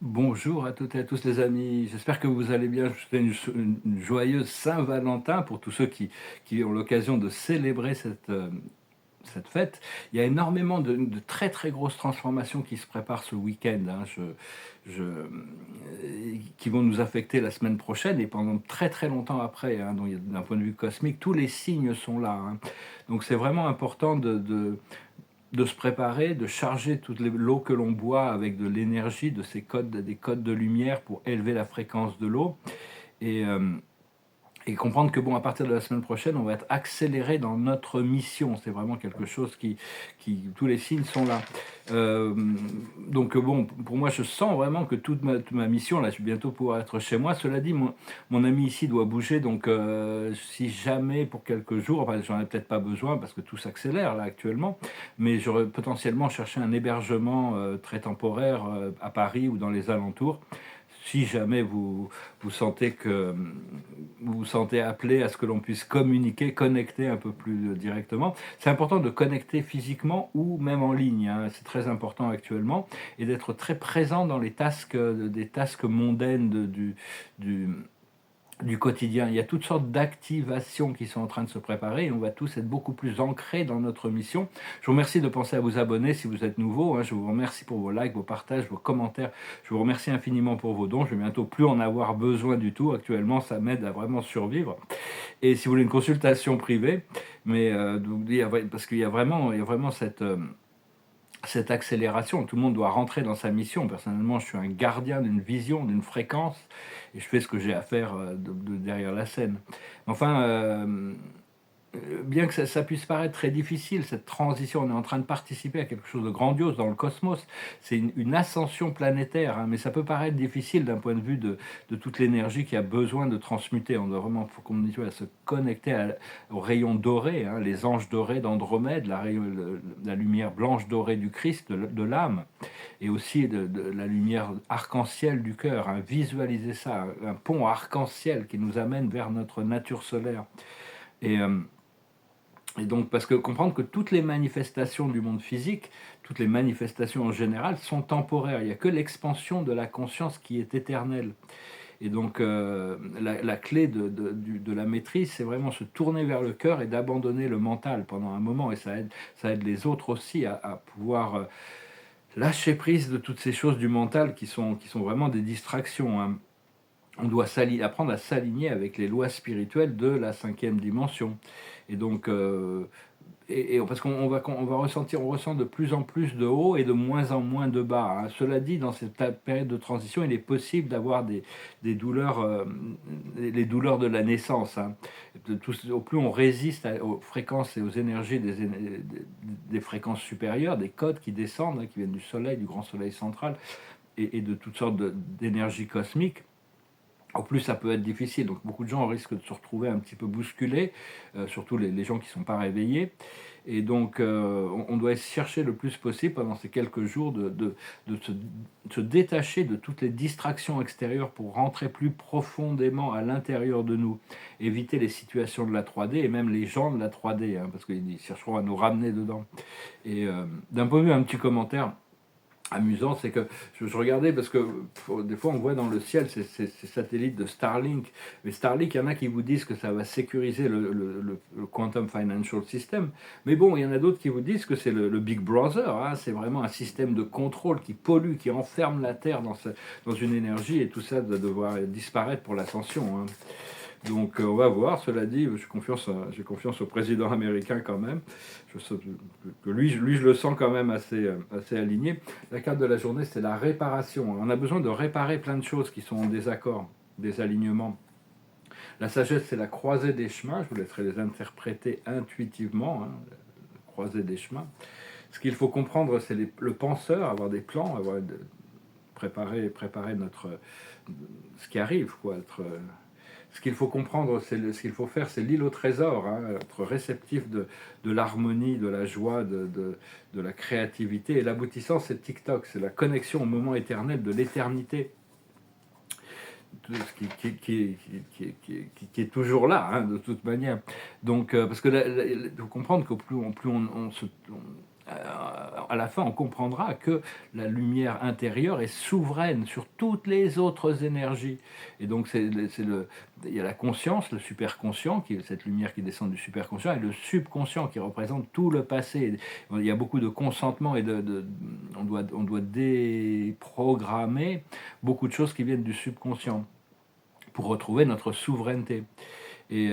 Bonjour à toutes et à tous les amis, j'espère que vous allez bien. Je vous souhaite une joyeuse Saint-Valentin pour tous ceux qui ont l'occasion de célébrer cette fête. Il y a énormément de très très grosses transformations qui se préparent ce week-end, hein, qui vont nous affecter la semaine prochaine et pendant très très longtemps après, hein. Donc, d'un point de vue cosmique, tous les signes sont là, hein. Donc c'est vraiment important de se préparer, de charger toute l'eau que l'on boit avec de l'énergie, de ces codes, des codes de lumière pour élever la fréquence de l'eau. Et, euh, et comprendre que bon, à partir de la semaine prochaine, on va être accéléré dans notre mission. C'est vraiment quelque chose tous les signes sont là. Euh, donc bon, pour moi, je sens vraiment que toute ma mission, là, je vais bientôt pouvoir être chez moi. Cela dit, mon ami ici doit bouger, donc si jamais pour quelques jours, enfin, j'en ai peut-être pas besoin parce que tout s'accélère là actuellement, mais j'aurais potentiellement cherché un hébergement très temporaire à Paris ou dans les alentours si jamais vous sentez que vous vous sentez appelé à ce que l'on puisse communiquer, connecter un peu plus directement. C'est important de connecter physiquement ou même en ligne, hein. C'est très important actuellement, et d'être très présent dans les des tasks mondaines du, du quotidien. Il y a toutes sortes d'activations qui sont en train de se préparer et on va tous être beaucoup plus ancrés dans notre mission. Je vous remercie de penser à vous abonner si vous êtes nouveau, hein. Je vous remercie pour vos likes, vos partages, vos commentaires. Je vous remercie infiniment pour vos dons. Je vais bientôt plus en avoir besoin du tout. Actuellement, ça m'aide à vraiment survivre. Et si vous voulez une consultation privée, mais parce qu'il y a vraiment cette accélération. Tout le monde doit rentrer dans sa mission. Personnellement, je suis un gardien d'une vision, d'une fréquence, et je fais ce que j'ai à faire derrière la scène. Enfin, bien que ça puisse paraître très difficile, cette transition, on est en train de participer à quelque chose de grandiose dans le cosmos. C'est une ascension planétaire, hein, mais ça peut paraître difficile d'un point de vue de toute l'énergie qui a besoin de transmuter. On doit vraiment, faut qu'on à se connecter aux rayons dorés, hein, les anges dorés d'Andromède, la lumière blanche dorée du Christ, de l'âme, et aussi de la lumière arc-en-ciel du cœur, hein. Visualiser ça, un pont arc-en-ciel qui nous amène vers notre nature solaire. Et, euh, et donc, parce que comprendre que toutes les manifestations du monde physique, toutes les manifestations en général, sont temporaires. Il n'y a que l'expansion de la conscience qui est éternelle. Et donc, la clé de la maîtrise, c'est vraiment se tourner vers le cœur et d'abandonner le mental pendant un moment. Et ça aide les autres aussi à pouvoir lâcher prise de toutes ces choses du mental qui sont vraiment des distractions, hein. On doit apprendre à s'aligner avec les lois spirituelles de la cinquième dimension. Et donc, parce on va ressentir, on ressent de plus en plus de haut et de moins en moins de bas, hein. Cela dit, dans cette période de transition, il est possible d'avoir des douleurs, les douleurs de la naissance, hein. Au plus on résiste aux fréquences et aux énergies des fréquences supérieures, des codes qui descendent, hein, qui viennent du soleil, du grand soleil central, et de toutes sortes d'énergies cosmiques, au plus ça peut être difficile. Donc beaucoup de gens risquent de se retrouver un petit peu bousculés, surtout les gens qui ne sont pas réveillés. Et donc on doit chercher le plus possible pendant ces quelques jours de se détacher de toutes les distractions extérieures pour rentrer plus profondément à l'intérieur de nous. Éviter les situations de la 3D et même les gens de la 3D, hein, parce qu'ils chercheront à nous ramener dedans. Et d'un point de vue, un petit commentaire amusant, c'est que je regardais parce que des fois on voit dans le ciel ces satellites de Starlink, mais Starlink, il y en a qui vous disent que ça va sécuriser le Quantum Financial System, mais bon, il y en a d'autres qui vous disent que c'est le Big Brother, hein. C'est vraiment un système de contrôle qui pollue, qui enferme la Terre dans une énergie, et tout ça doit devoir disparaître pour l'ascension, hein. Donc on va voir. Cela dit, j'ai confiance au président américain quand même. Je le sens quand même assez aligné. La carte de la journée, c'est la réparation. On a besoin de réparer plein de choses qui sont en désaccord, des alignements. La sagesse, c'est la croisée des chemins. Je vous laisserai les interpréter intuitivement, hein, la croisée des chemins. Ce qu'il faut comprendre, c'est le penseur, avoir des plans, préparer ce qui arrive, quoi, ce qu'il faut comprendre, ce qu'il faut faire, c'est l'île au trésor, hein, être réceptif de l'harmonie, de la joie, de la créativité. Et l'aboutissant, c'est TikTok, c'est la connexion au moment éternel de l'éternité, qui est toujours là, hein, de toute manière. Donc, parce que il faut comprendre que plus on à la fin, on comprendra que la lumière intérieure est souveraine sur toutes les autres énergies. Et donc, il y a la conscience, le superconscient, qui est cette lumière qui descend du superconscient, et le subconscient qui représente tout le passé. Il y a beaucoup de consentement et on doit déprogrammer beaucoup de choses qui viennent du subconscient pour retrouver notre souveraineté. Et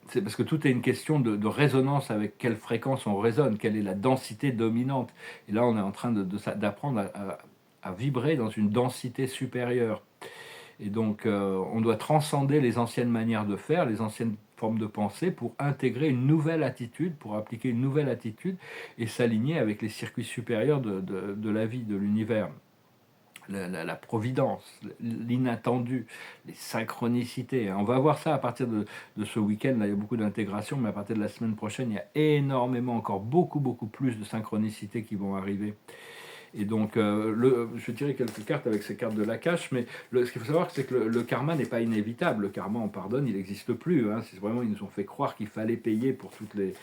c'est parce que tout est une question de résonance, avec quelle fréquence on résonne, quelle est la densité dominante. Et là, on est en train d'apprendre à vibrer dans une densité supérieure. Et donc, on doit transcender les anciennes manières de faire, les anciennes formes de pensée, pour intégrer une nouvelle attitude, pour appliquer une nouvelle attitude et s'aligner avec les circuits supérieurs de la vie, de l'univers. La providence, l'inattendu, les synchronicités. On va voir ça à partir de ce week-end. Là, il y a beaucoup d'intégration, mais à partir de la semaine prochaine, il y a énormément, encore beaucoup plus de synchronicités qui vont arriver. Et donc, je vais tirer quelques cartes avec ces cartes de l'Akash, mais ce qu'il faut savoir, c'est que le karma n'est pas inévitable. Le karma, on pardonne, il n'existe plus. Hein. C'est vraiment, ils nous ont fait croire qu'il fallait payer pour toutes les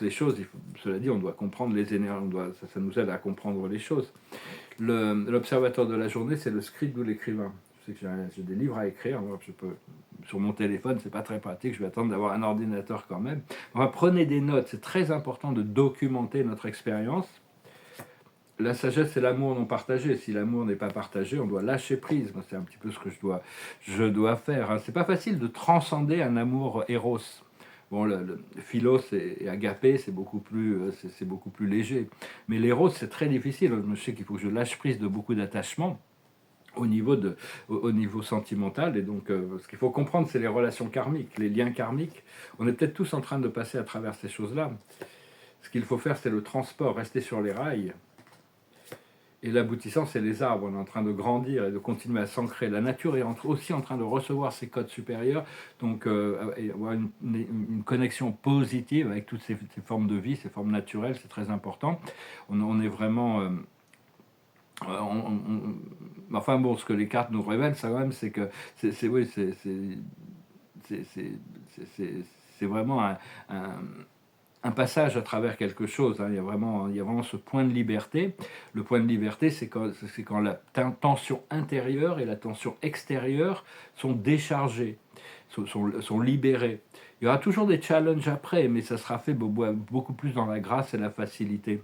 choses. Cela dit, on doit comprendre les énergies, ça nous aide à comprendre les choses. L'observateur de la journée, c'est le scribe ou l'écrivain. Je sais que j'ai des livres à écrire, je peux, sur mon téléphone, c'est pas très pratique, je vais attendre d'avoir un ordinateur quand même. Prenez des notes, c'est très important de documenter notre expérience. La sagesse, c'est l'amour non partagé. Si l'amour n'est pas partagé, on doit lâcher prise. C'est un petit peu ce que je dois faire. Hein. C'est pas facile de transcender un amour éros. Bon, le philos et agapé, c'est beaucoup plus léger. Mais l'éros, c'est très difficile. Je sais qu'il faut que je lâche prise de beaucoup d'attachements au niveau sentimental. Et donc, ce qu'il faut comprendre, c'est les relations karmiques, les liens karmiques. On est peut-être tous en train de passer à travers ces choses-là. Ce qu'il faut faire, c'est le transport, rester sur les rails. Et l'aboutissant, c'est les arbres. On est en train de grandir et de continuer à s'ancrer. La nature est aussi en train de recevoir ses codes supérieurs, donc avoir une connexion positive avec toutes ces formes de vie, ces formes naturelles, c'est très important. On est vraiment... enfin bon, ce que les cartes nous révèlent, ça quand même, c'est que c'est vraiment un passage à travers quelque chose. Hein. Il y a vraiment ce point de liberté. Le point de liberté, c'est quand la tension intérieure et la tension extérieure sont déchargées, sont libérées. Il y aura toujours des challenges après, mais ça sera fait beaucoup plus dans la grâce et la facilité.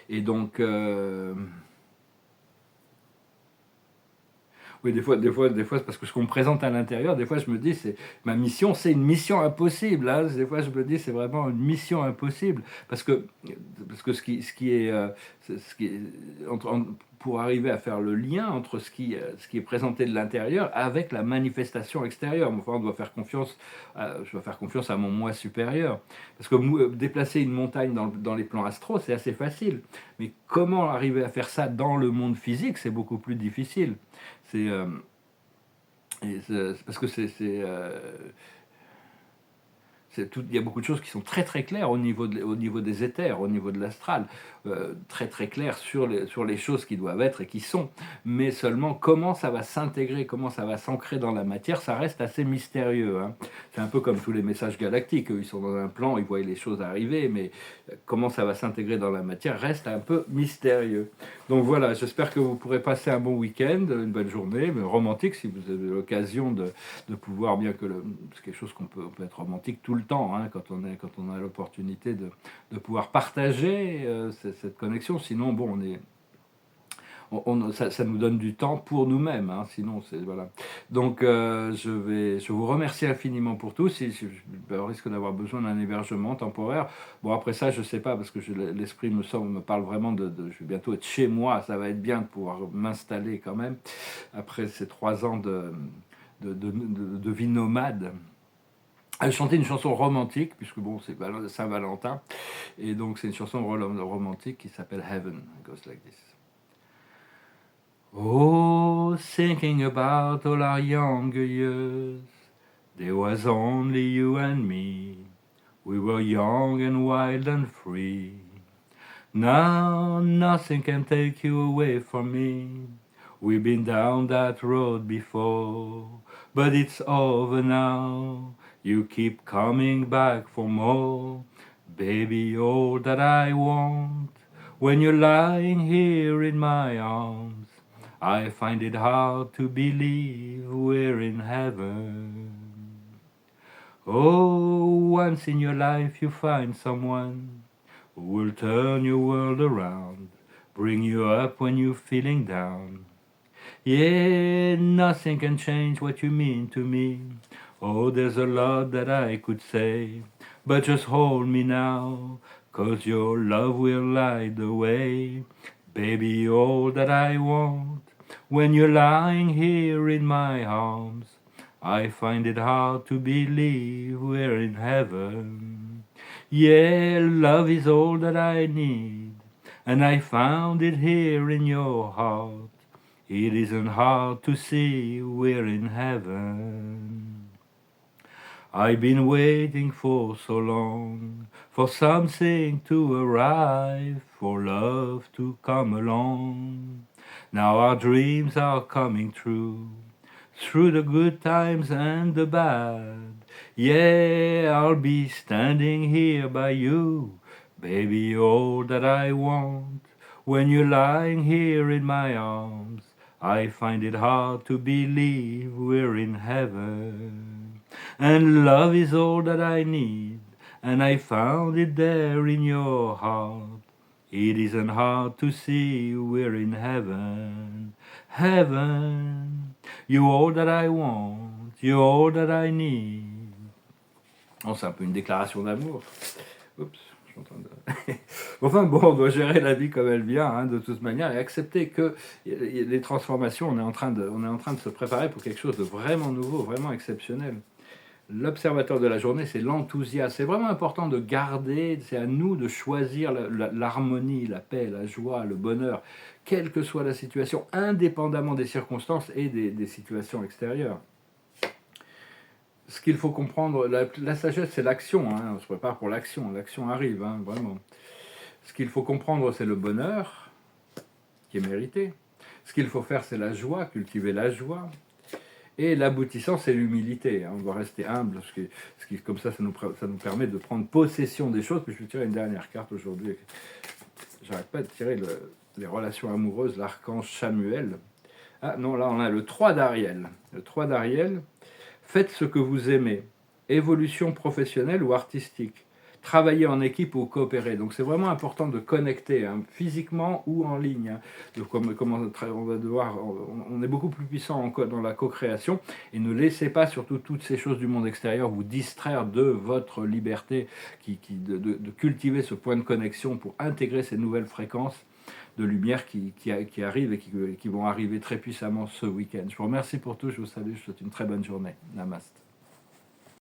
Et donc... Oui, des fois, c'est parce que ce qu'on me présente à l'intérieur, des fois, je me dis, ma mission, c'est une mission impossible. Hein. Des fois, je me dis, c'est vraiment une mission impossible. Parce que ce qui est pour arriver à faire le lien entre ce qui est présenté de l'intérieur avec la manifestation extérieure. Enfin, je dois faire confiance à mon moi supérieur. Parce que déplacer une montagne dans les plans astraux, c'est assez facile. Mais comment arriver à faire ça dans le monde physique, c'est beaucoup plus difficile. C'est parce que il y a beaucoup de choses qui sont très très claires au niveau des éthers, au niveau de l'astral, très très claires sur les choses qui doivent être et qui sont. Mais seulement comment ça va s'intégrer, comment ça va s'ancrer dans la matière, ça reste assez mystérieux. Hein. C'est un peu comme tous les messages galactiques, ils sont dans un plan, ils voient les choses arriver, mais comment ça va s'intégrer dans la matière reste un peu mystérieux. Donc voilà, j'espère que vous pourrez passer un bon week-end, une belle journée, mais romantique si vous avez l'occasion de pouvoir, bien que c'est quelque chose qu'on peut être romantique tout le temps, hein, quand on a l'opportunité de pouvoir partager cette connexion. Sinon, bon, ça nous donne du temps pour nous-mêmes. Hein, sinon, voilà. Donc, je vous remercie infiniment pour tout. Si je risque d'avoir besoin d'un hébergement temporaire. Bon, après ça, je sais pas, parce que l'esprit me parle vraiment je vais bientôt être chez moi. Ça va être bien de pouvoir m'installer quand même après ces 3 ans de vie nomade. Elle chantait une chanson romantique, puisque bon, c'est Saint-Valentin, et donc c'est une chanson romantique qui s'appelle Heaven. It goes like this. Oh, thinking about all our younger years, there was only you and me. We were young and wild and free. Now nothing can take you away from me. We've been down that road before, but it's over now. You keep coming back for more. Baby, all that I want, when you're lying here in my arms, I find it hard to believe we're in heaven. Oh, once in your life you find someone who will turn your world around, bring you up when you're feeling down. Yeah, nothing can change what you mean to me. Oh, there's a lot that I could say, but just hold me now, 'cause your love will light the way. Baby, all that I want, when you're lying here in my arms, I find it hard to believe we're in heaven. Yeah, love is all that I need, and I found it here in your heart. It isn't hard to see we're in heaven. I've been waiting for so long, for something to arrive, for love to come along. Now our dreams are coming true, through the good times and the bad. Yeah, I'll be standing here by you, baby, all that I want. When you're lying here in my arms, I find it hard to believe we're in heaven. And love is all that I need, and I found it there in your heart. It isn't hard to see we're in heaven. Heaven, you're all that I want, you're all that I need. Oh, c'est un peu une déclaration d'amour. Oups, je suis en train de... Enfin bon, on doit gérer la vie comme elle vient, hein, de toute manière, et accepter que les transformations, on est en train de se préparer pour quelque chose de vraiment nouveau, vraiment exceptionnel. L'observateur de la journée, c'est l'enthousiasme. C'est vraiment important de garder, c'est à nous de choisir l'harmonie, la paix, la joie, le bonheur, quelle que soit la situation, indépendamment des circonstances et des situations extérieures. Ce qu'il faut comprendre, la sagesse, c'est l'action, hein, on se prépare pour l'action arrive, hein, vraiment. Ce qu'il faut comprendre, c'est le bonheur, qui est mérité. Ce qu'il faut faire, c'est la joie, cultiver la joie. Et l'aboutissant, c'est l'humilité. Hein. On doit rester humble, comme ça nous permet de prendre possession des choses. Puis je vais tirer une dernière carte aujourd'hui. J'arrête pas de tirer les relations amoureuses, l'archange Samuel. Ah non, là on a le 3 d'Ariel. Le 3 d'Ariel, faites ce que vous aimez. Évolution professionnelle ou artistique. Travailler en équipe ou coopérer. Donc c'est vraiment important de connecter, hein, physiquement ou en ligne. Hein. Donc, on va devoir, on est beaucoup plus puissant dans la co-création, et ne laissez pas surtout toutes ces choses du monde extérieur vous distraire de votre liberté, de cultiver ce point de connexion pour intégrer ces nouvelles fréquences de lumière qui arrivent et qui vont arriver très puissamment ce week-end. Je vous remercie pour tout, je vous salue, je vous souhaite une très bonne journée. Namaste.